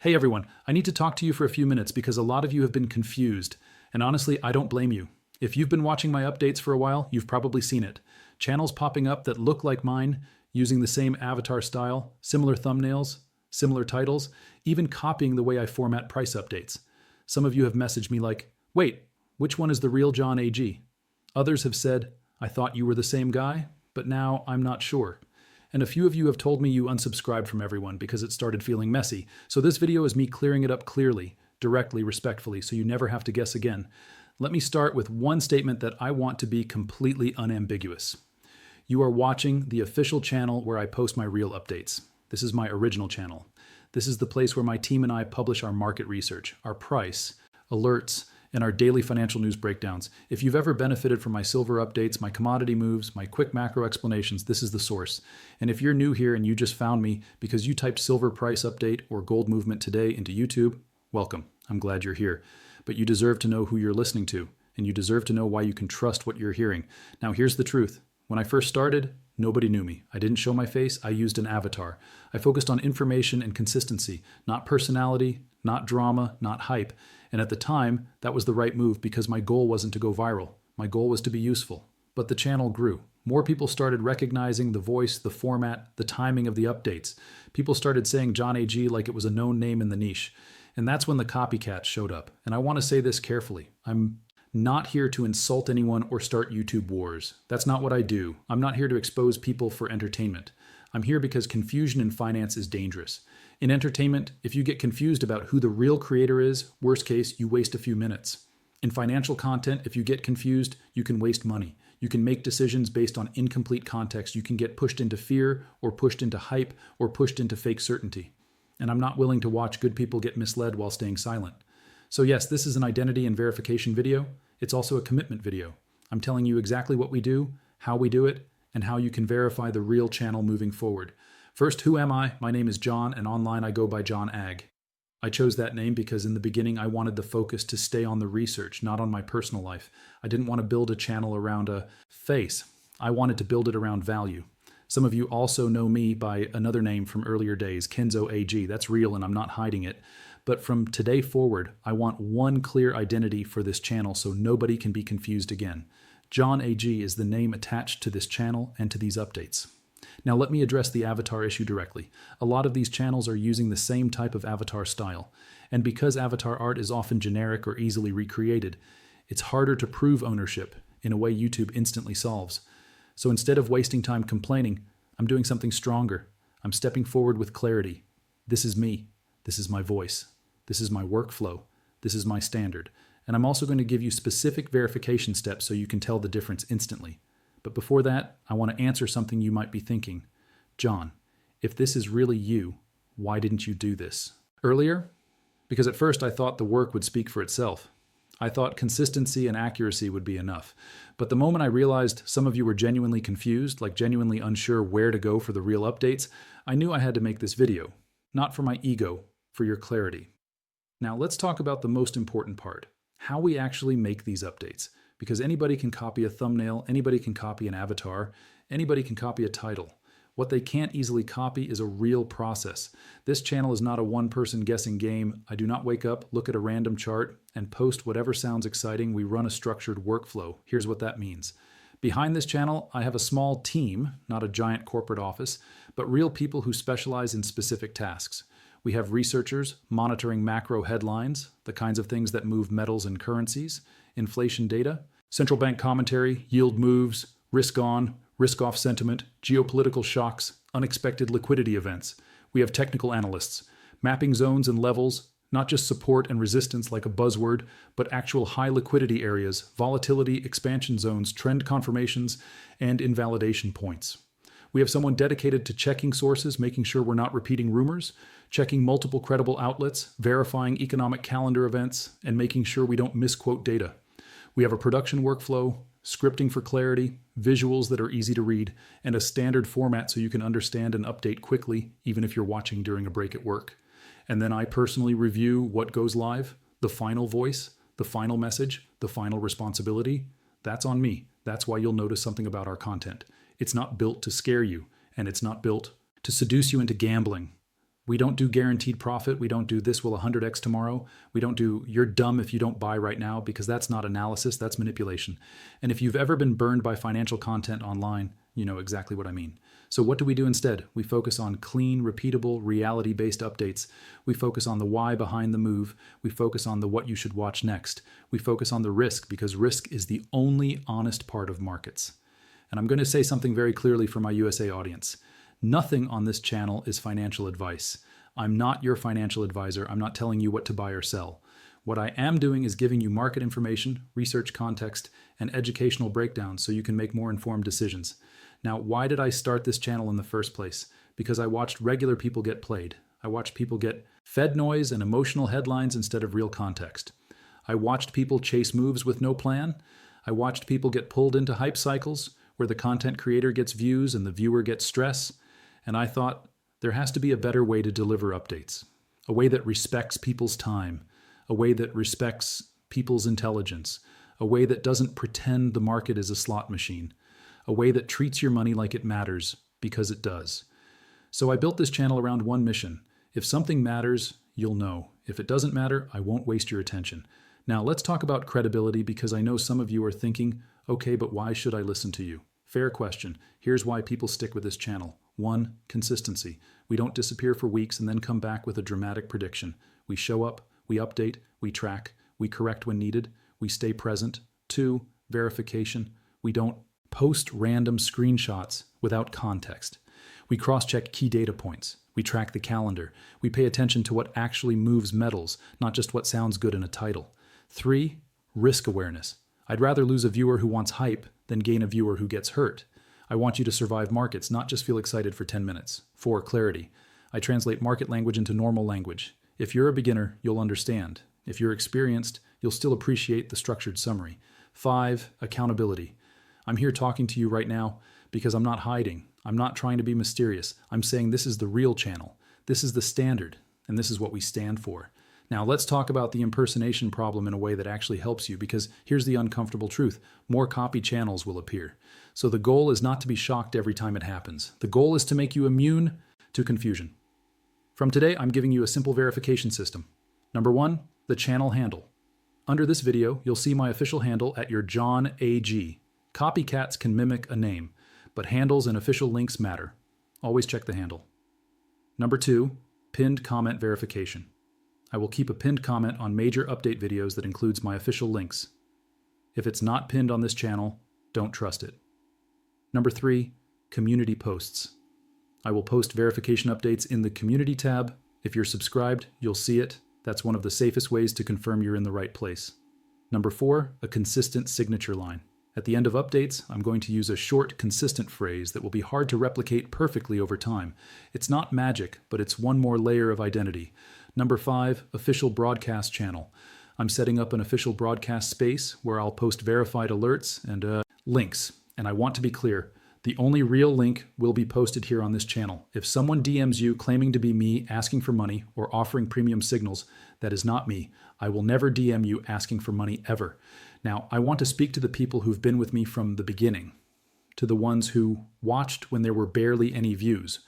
Hey everyone, I need to talk to you for a few minutes because a lot of you have been confused. And honestly, I don't blame you. If you've been watching my updates for a while, you've probably seen it. Channels popping up that look like mine, using the same avatar style, similar thumbnails, similar titles, even copying the way I format price updates. Some of you have messaged me like, wait, which one is the real John AG? Others have said, I thought you were the same guy, but now I'm not sure. And a few of you have told me you unsubscribed from everyone because it started feeling messy. So this video is me clearing it up clearly, directly, respectfully, so you never have to guess again. Let me start with one statement that I want to be completely unambiguous. You are watching the official channel where I post my real updates. This is my original channel. This is the place where my team and I publish our market research, our price, alerts, and our daily financial news breakdowns. If you've ever benefited from my silver updates, my commodity moves, my quick macro explanations, this is the source. And if you're new here and you just found me because you typed silver price update or gold movement today into YouTube, welcome. I'm glad you're here. But you deserve to know who you're listening to, and you deserve to know why you can trust what you're hearing. Now here's the truth. When I first started, nobody knew me. I didn't show my face, I used an avatar. I focused on information and consistency, not personality, not drama, not hype. And at the time, that was the right move because my goal wasn't to go viral. My goal was to be useful. But the channel grew. More people started recognizing the voice, the format, the timing of the updates. People started saying John AG like it was a known name in the niche. And that's when the copycats showed up. And I want to say this carefully. I'm not here to insult anyone or start YouTube wars. That's not what I do. I'm not here to expose people for entertainment. I'm here because confusion in finance is dangerous. In entertainment, if you get confused about who the real creator is, worst case, you waste a few minutes. In financial content, if you get confused, you can waste money. You can make decisions based on incomplete context. You can get pushed into fear or pushed into hype or pushed into fake certainty. And I'm not willing to watch good people get misled while staying silent. So yes, this is an identity and verification video. It's also a commitment video. I'm telling you exactly what we do, how we do it, and how you can verify the real channel moving forward. First, who am I? My name is John, and online I go by John Ag. I chose that name because in the beginning I wanted the focus to stay on the research, not on my personal life. I didn't want to build a channel around a face. I wanted to build it around value. Some of you also know me by another name from earlier days, Kenzo AG. That's real and I'm not hiding it. But from today forward, I want one clear identity for this channel so nobody can be confused again. John AG is the name attached to this channel and to these updates. Now let me address the avatar issue directly. A lot of these channels are using the same type of avatar style. And because avatar art is often generic or easily recreated, it's harder to prove ownership in a way YouTube instantly solves. So instead of wasting time complaining, I'm doing something stronger. I'm stepping forward with clarity. This is me. This is my voice. This is my workflow. This is my standard. And I'm also going to give you specific verification steps so you can tell the difference instantly. But before that, I want to answer something you might be thinking. John, if this is really you, why didn't you do this earlier? Because at first I thought the work would speak for itself. I thought consistency and accuracy would be enough. But the moment I realized some of you were genuinely confused, like genuinely unsure where to go for the real updates, I knew I had to make this video. Not for my ego, for your clarity. Now let's talk about the most important part. How we actually make these updates. Because anybody can copy a thumbnail, anybody can copy an avatar, anybody can copy a title. What they can't easily copy is a real process. This channel is not a one-person guessing game. I do not wake up, look at a random chart, and post whatever sounds exciting. We run a structured workflow. Here's what that means. Behind this channel, I have a small team, not a giant corporate office, but real people who specialize in specific tasks. We have researchers monitoring macro headlines, the kinds of things that move metals and currencies, inflation data, central bank commentary, yield moves, risk on, risk off sentiment, geopolitical shocks, unexpected liquidity events. We have technical analysts, mapping zones and levels, not just support and resistance like a buzzword, but actual high liquidity areas, volatility, expansion zones, trend confirmations, and invalidation points. We have someone dedicated to checking sources, making sure we're not repeating rumors, checking multiple credible outlets, verifying economic calendar events, and making sure we don't misquote data. We have a production workflow, scripting for clarity, visuals that are easy to read, and a standard format so you can understand and update quickly, even if you're watching during a break at work. And then I personally review what goes live, the final voice, the final message, the final responsibility. That's on me. That's why you'll notice something about our content. It's not built to scare you, and it's not built to seduce you into gambling. We don't do guaranteed profit. We don't do this will 100x tomorrow. We don't do you're dumb if you don't buy right now, because that's not analysis, that's manipulation. And if you've ever been burned by financial content online, you know exactly what I mean. So what do we do instead? We focus on clean, repeatable, reality-based updates. We focus on the why behind the move. We focus on the what you should watch next. We focus on the risk, because risk is the only honest part of markets. And I'm going to say something very clearly for my USA audience. Nothing on this channel is financial advice. I'm not your financial advisor. I'm not telling you what to buy or sell. What I am doing is giving you market information, research context, and educational breakdowns so you can make more informed decisions. Now, why did I start this channel in the first place? Because I watched regular people get played. I watched people get fed noise and emotional headlines instead of real context. I watched people chase moves with no plan. I watched people get pulled into hype cycles where the content creator gets views and the viewer gets stress. And I thought, there has to be a better way to deliver updates, a way that respects people's time, a way that respects people's intelligence, a way that doesn't pretend the market is a slot machine, a way that treats your money like it matters, because it does. So I built this channel around one mission. If something matters, you'll know. If it doesn't matter, I won't waste your attention. Now let's talk about credibility, because I know some of you are thinking, okay, but why should I listen to you? Fair question. Here's why people stick with this channel. 1, consistency. We don't disappear for weeks and then come back with a dramatic prediction. We show up, we update, we track, we correct when needed, we stay present. 2, verification. We don't post random screenshots without context. We cross-check key data points. We track the calendar. We pay attention to what actually moves metals, not just what sounds good in a title. 3, risk awareness. I'd rather lose a viewer who wants hype than gain a viewer who gets hurt. I want you to survive markets, not just feel excited for 10 minutes. 4, clarity. I translate market language into normal language. If you're a beginner, you'll understand. If you're experienced, you'll still appreciate the structured summary. 5, accountability. I'm here talking to you right now because I'm not hiding. I'm not trying to be mysterious. I'm saying this is the real channel. This is the standard, and this is what we stand for. Now let's talk about the impersonation problem in a way that actually helps you, because here's the uncomfortable truth. More copy channels will appear. So the goal is not to be shocked every time it happens. The goal is to make you immune to confusion. From today, I'm giving you a simple verification system. Number 1, the channel handle. Under this video, you'll see my official handle at your John AG. Copycats can mimic a name, but handles and official links matter. Always check the handle. Number 2, pinned comment verification. I will keep a pinned comment on major update videos that includes my official links. If it's not pinned on this channel, don't trust it. Number 3, community posts. I will post verification updates in the community tab. If you're subscribed, you'll see it. That's one of the safest ways to confirm you're in the right place. Number 4, a consistent signature line. At the end of updates, I'm going to use a short, consistent phrase that will be hard to replicate perfectly over time. It's not magic, but it's one more layer of identity. Number 5, official broadcast channel. I'm setting up an official broadcast space where I'll post verified alerts and links. And I want to be clear, the only real link will be posted here on this channel. If someone DMs you claiming to be me asking for money or offering premium signals, that is not me. I will never DM you asking for money ever. Now, I want to speak to the people who've been with me from the beginning, to the ones who watched when there were barely any views,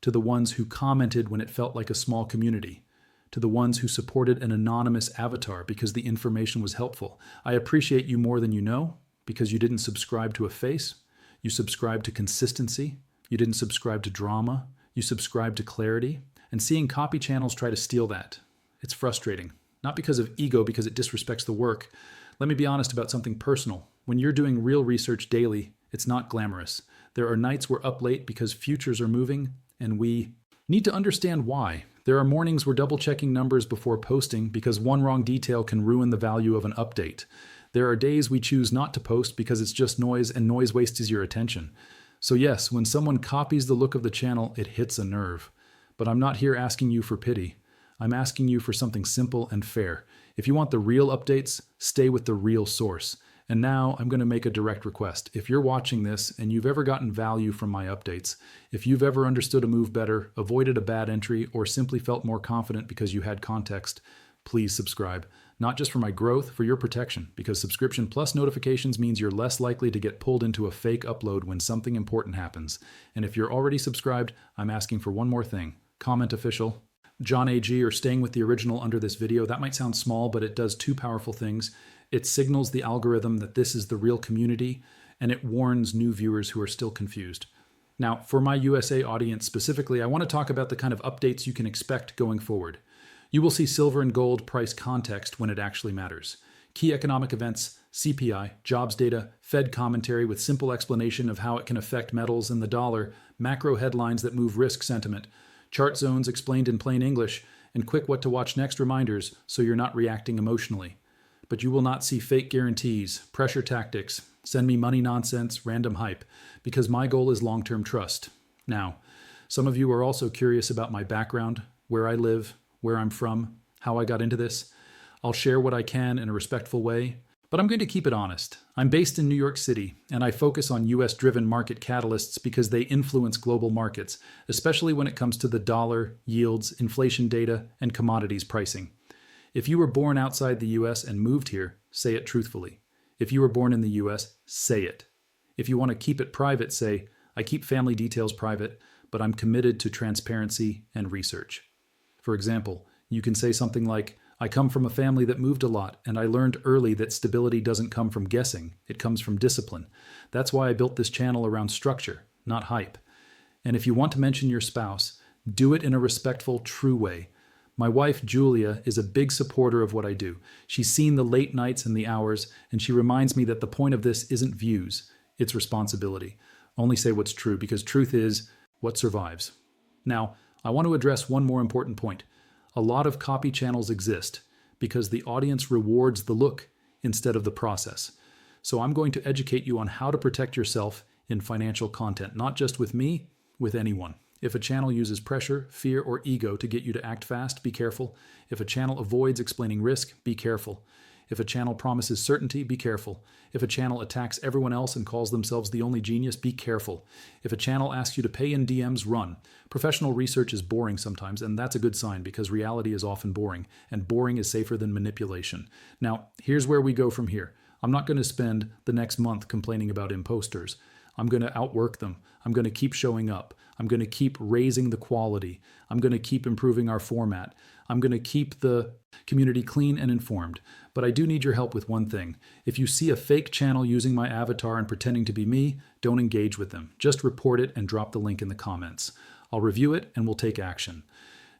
to the ones who commented when it felt like a small community, to the ones who supported an anonymous avatar because the information was helpful. I appreciate you more than you know, because you didn't subscribe to a face, you subscribed to consistency, you didn't subscribe to drama, you subscribed to clarity, and seeing copy channels try to steal that. It's frustrating. Not because of ego, because it disrespects the work. Let me be honest about something personal. When you're doing real research daily, it's not glamorous. There are nights we're up late because futures are moving, and we need to understand why. There are mornings we're double-checking numbers before posting because one wrong detail can ruin the value of an update. There are days we choose not to post because it's just noise, and noise wastes your attention. So yes, when someone copies the look of the channel, it hits a nerve. But I'm not here asking you for pity. I'm asking you for something simple and fair. If you want the real updates, stay with the real source. And now I'm going to make a direct request. If you're watching this and you've ever gotten value from my updates, if you've ever understood a move better, avoided a bad entry, or simply felt more confident because you had context, please subscribe. Not just for my growth, for your protection, because subscription plus notifications means you're less likely to get pulled into a fake upload when something important happens. And if you're already subscribed, I'm asking for one more thing. comment official. John AG, or staying with the original under this video. That might sound small, but it does two powerful things. It signals the algorithm that this is the real community, and it warns new viewers who are still confused. Now, for my USA audience specifically, I want to talk about the kind of updates you can expect going forward. You will see silver and gold price context when it actually matters. Key economic events, CPI, jobs data, Fed commentary with simple explanation of how it can affect metals and the dollar, macro headlines that move risk sentiment, chart zones explained in plain English, and quick what to watch next reminders so you're not reacting emotionally. But you will not see fake guarantees, pressure tactics, send me money nonsense, random hype, because my goal is long-term trust. Now, some of you are also curious about my background, where I live, where I'm from, how I got into this. I'll share what I can in a respectful way, but I'm going to keep it honest. I'm based in New York City, and I focus on US-driven market catalysts because they influence global markets, especially when it comes to the dollar, yields, inflation data, and commodities pricing. If you were born outside the US and moved here, say it truthfully. If you were born in the US, say it. If you want to keep it private, say, I keep family details private, but I'm committed to transparency and research. For example, you can say something like, I come from a family that moved a lot, and I learned early that stability doesn't come from guessing, it comes from discipline. That's why I built this channel around structure, not hype. And if you want to mention your spouse, do it in a respectful, true way. My wife, Julia, is a big supporter of what I do. She's seen the late nights and the hours, and she reminds me that the point of this isn't views, it's responsibility. Only say what's true, because truth is what survives. Now, I want to address one more important point. A lot of copy channels exist because the audience rewards the look instead of the process. So I'm going to educate you on how to protect yourself in financial content, not just with me, with anyone. If a channel uses pressure, fear, or ego to get you to act fast, be careful. If a channel avoids explaining risk, be careful. If a channel promises certainty, be careful. If a channel attacks everyone else and calls themselves the only genius, be careful. If a channel asks you to pay in DMs, run. Professional research is boring sometimes, and that's a good sign because reality is often boring, and boring is safer than manipulation. Now, here's where we go from here. I'm not going to spend the next month complaining about imposters. I'm going to outwork them. I'm going to keep showing up. I'm going to keep raising the quality. I'm going to keep improving our format. I'm going to keep the community clean and informed. But I do need your help with one thing. If you see a fake channel using my avatar and pretending to be me, don't engage with them. Just report it and drop the link in the comments. I'll review it and we'll take action.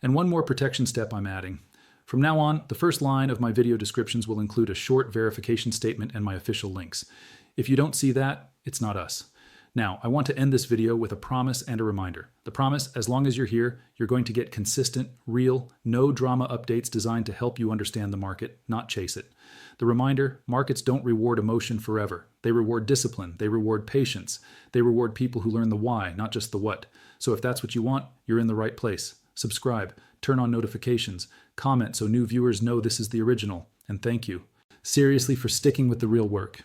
And one more protection step I'm adding. From now on, the first line of my video descriptions will include a short verification statement and my official links. If you don't see that, it's not us. Now, I want to end this video with a promise and a reminder. The promise, as long as you're here, you're going to get consistent, real, no drama updates designed to help you understand the market, not chase it. The reminder, markets don't reward emotion forever. They reward discipline. They reward patience. They reward people who learn the why, not just the what. So if that's what you want, you're in the right place. Subscribe, turn on notifications, comment so new viewers know this is the original, and thank you. Seriously for sticking with the real work.